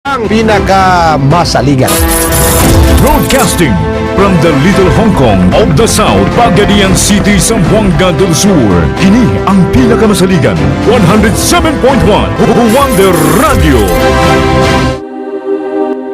ang pinakamasaligan. Broadcasting from the Little Hong Kong of the South, Pagadian City, Zamboanga del Sur. Kini ang pinakamasaligan, 107.1 Wonder Radio.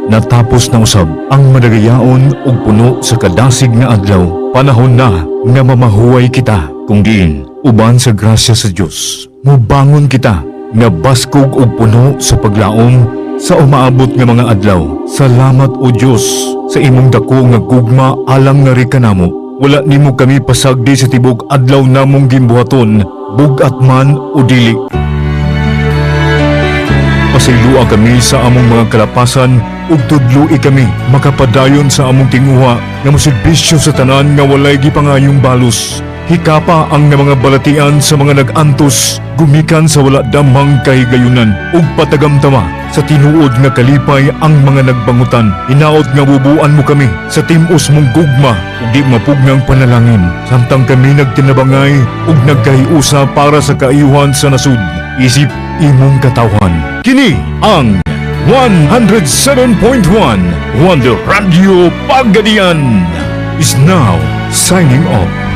Natapos na usab ang madagayaon ug puno sa kadasig nga adlaw. Panahon na nga mamahuway kita kung diin uban sa grasya sa Dios. Mubangon kita nga baskog ug puno sa paglaom sa umaabot nga mga adlaw. Salamat o Dios sa imong dako nga gugma alang nga kanamo. Wala nimo kami pasagdi sa tibok adlaw namong gimbuhaton, bugat man o dili. Pasilua kami sa among mga kalapasan ug tudloi kami makapadayon sa among tinguha nga moserbisyo sa tanan nga walay gipangayong balos. Hikapa ang nga mga balatian sa mga nag-antos, gumikan sa wala damang kahigayunan ug patagamtama sa tinuod nga kalipay ang mga nagbangutan. Hinaot nga bubuan mo kami sa timos mong gugma ug di mapugnang panalangin. Samtang kami nagtinabangay ug nagkahiusa para sa kaayuhan sa nasud. Isip imong katawhan. Kini ang 107.1 Wonder Radio Pagadian is now signing off.